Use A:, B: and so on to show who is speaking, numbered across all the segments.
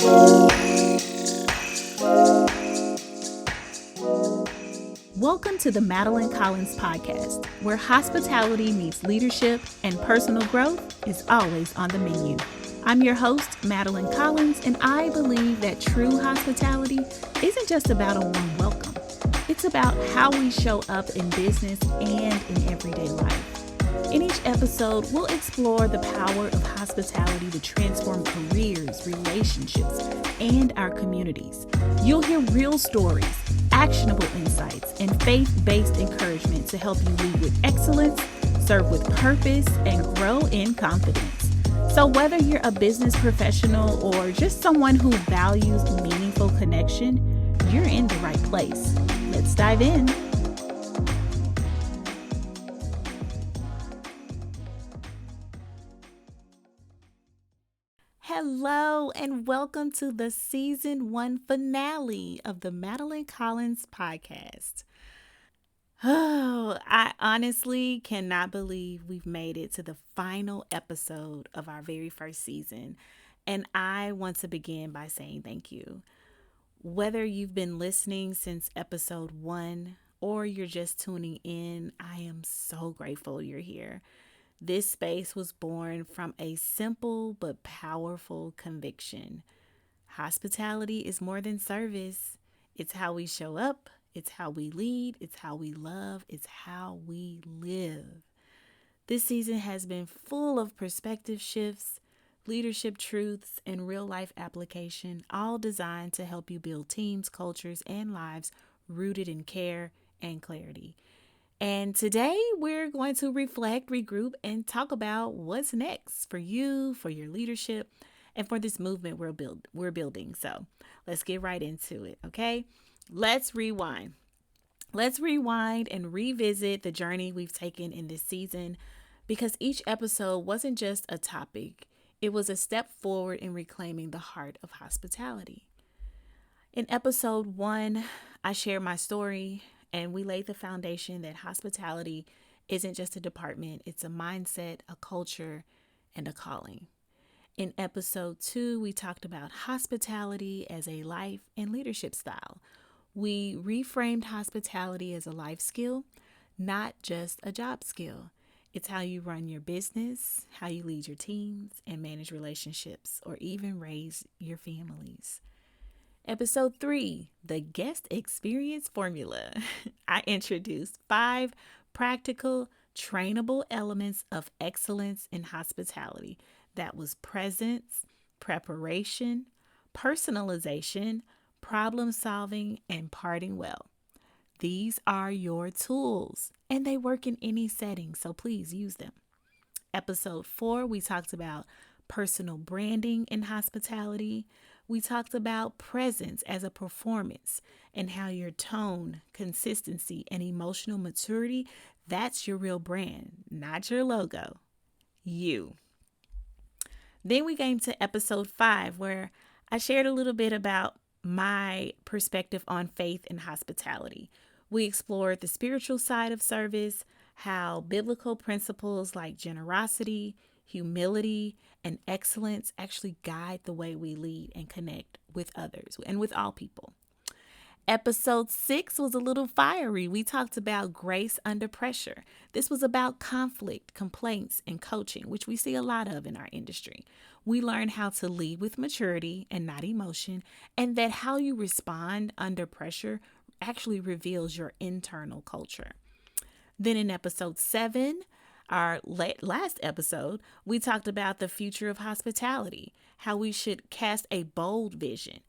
A: Welcome to the Madelyn podcast, where hospitality meets leadership and personal growth is always on the menu. I'm your host, Madelyn Collins, and I believe that true hospitality isn't just about a warm welcome. It's about how we show up in business and in everyday life. In each episode, we'll explore the power of hospitality to transform careers, relationships, and our communities. You'll hear real stories, actionable insights, and faith-based encouragement to help you lead with excellence, serve with purpose, and grow in confidence. So whether you're a business professional or just someone who values meaningful connection, you're in the right place. Let's dive in. Hello, and welcome to the season 1 finale of the Madelyn Collins podcast. Oh, I honestly cannot believe we've made it to the final episode of our very first season. And I want to begin by saying thank you. Whether you've been listening since episode 1 or you're just tuning in, I am so grateful you're here. This space was born from a simple but powerful conviction. Hospitality is more than service. It's how we show up, it's how we lead, it's how we love, it's how we live. This season has been full of perspective shifts, leadership truths, and real life application, all designed to help you build teams, cultures, and lives rooted in care and clarity. And today we're going to reflect, regroup, and talk about what's next for you, for your leadership, and for this movement we're building. So let's get right into it, okay? Let's rewind. Let's rewind and revisit the journey we've taken in this season, because each episode wasn't just a topic, it was a step forward in reclaiming the heart of hospitality. In episode 1, I shared my story and we laid the foundation that hospitality isn't just a department, it's a mindset, a culture, and a calling. In episode 2, we talked about hospitality as a life and leadership style. We reframed hospitality as a life skill, not just a job skill. It's how you run your business, how you lead your teams, and manage relationships, or even raise your families. Episode 3, the guest experience formula. I introduced 5 practical, trainable elements of excellence in hospitality. That was presence, preparation, personalization, problem solving, and parting well. These are your tools, and they work in any setting, so please use them. Episode 4, we talked about personal branding in hospitality. We talked about presence as a performance and how your tone, consistency, and emotional maturity, that's your real brand, not your logo. You. Then we came to episode 5, where I shared a little bit about my perspective on faith and hospitality. We explored the spiritual side of service, how biblical principles like generosity, humility, and excellence actually guide the way we lead and connect with others and with all people. Episode 6 was a little fiery. We talked about grace under pressure. This was about conflict, complaints, and coaching, which we see a lot of in our industry. We learned how to lead with maturity and not emotion, and that how you respond under pressure actually reveals your internal culture. Then in episode 7, our last episode, we talked about the future of hospitality, how we should cast a bold vision.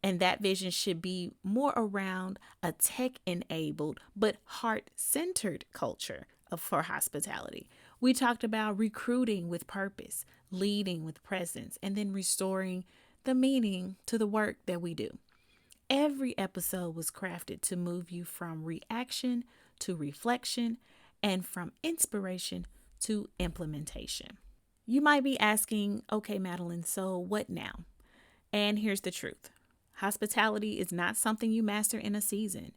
A: And that vision should be more around a tech-enabled but heart-centered culture for hospitality. We talked about recruiting with purpose, leading with presence, and then restoring the meaning to the work that we do. Every episode was crafted to move you from reaction to reflection and from inspiration to implementation. You might be asking, okay, Madelyn, so what now? And here's the truth. Hospitality is not something you master in a season.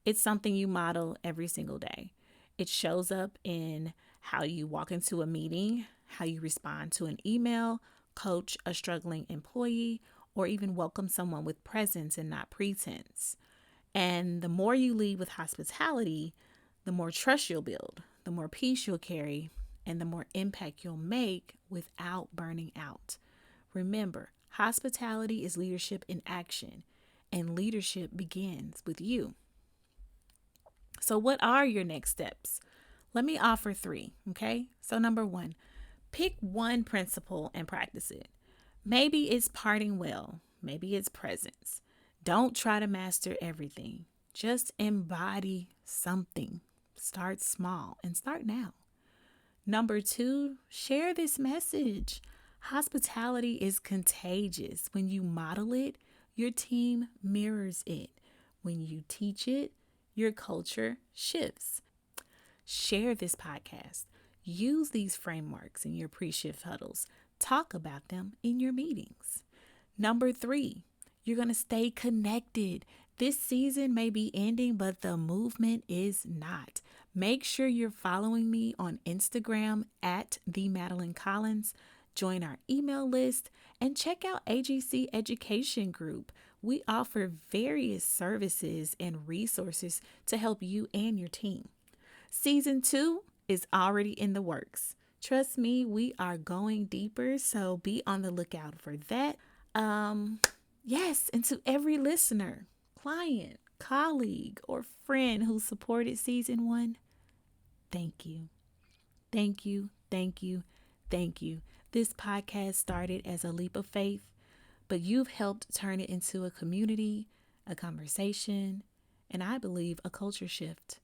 A: It's something you model every single day. It shows up in how you walk into a meeting, how you respond to an email, coach a struggling employee, or even welcome someone with presence and not pretense. And the more you lead with hospitality, the more trust you'll build, the more peace you'll carry, and the more impact you'll make without burning out. Remember, hospitality is leadership in action, and leadership begins with you. So, what are your next steps? Let me offer 3, okay? So, number 1, pick one principle and practice it. Maybe it's parting well, maybe it's presence. Don't try to master everything. Just embody something. Start small and start now. Number 2, share this message. Hospitality is contagious. When you model it, your team mirrors it. When you teach it, your culture shifts. Share this podcast. Use these frameworks in your pre-shift huddles. Talk about them in your meetings. Number 3, you're going to stay connected. This season may be ending, but the movement is not. Make sure you're following me on Instagram at the Madelyn Collins. Join our email list and check out AGC Education Group. We offer various services and resources to help you and your team. Season 2 is already in the works. Trust me, we are going deeper, so be on the lookout for that. Yes, and to every listener, client, colleague, or friend who supported season 1, thank you. Thank you, thank you, thank you. This podcast started as a leap of faith, but you've helped turn it into a community, a conversation, and I believe a culture shift.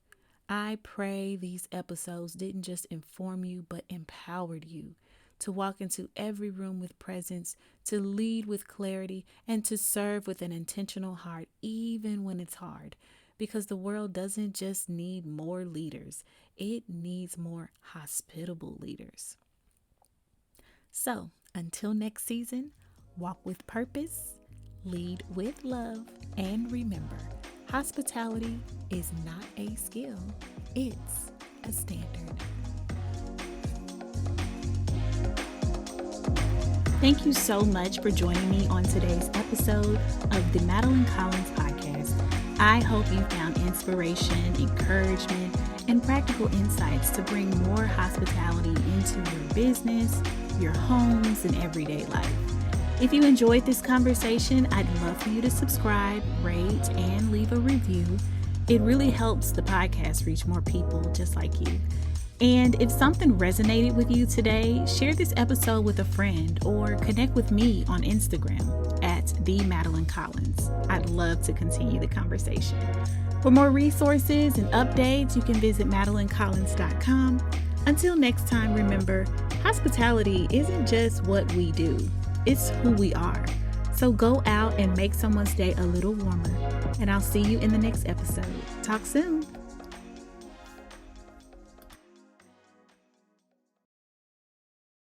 A: I pray these episodes didn't just inform you, but empowered you to walk into every room with presence, to lead with clarity, and to serve with an intentional heart, even when it's hard. Because the world doesn't just need more leaders, it needs more hospitable leaders. So, until next season, walk with purpose, lead with love, and remember, hospitality is not a skill, it's a standard. Thank you so much for joining me on today's episode of the Madelyn Collins podcast. I hope you found inspiration, encouragement, and practical insights to bring more hospitality into your business, your homes, and everyday life. If you enjoyed this conversation, I'd love for you to subscribe, rate, and leave a review. It really helps the podcast reach more people just like you. And if something resonated with you today, share this episode with a friend or connect with me on Instagram at the Madelyn Collins. I'd love to continue the conversation. For more resources and updates, you can visit madelyncollins.com. Until next time, remember, hospitality isn't just what we do, it's who we are. So go out and make someone's day a little warmer. And I'll see you in the next episode. Talk soon.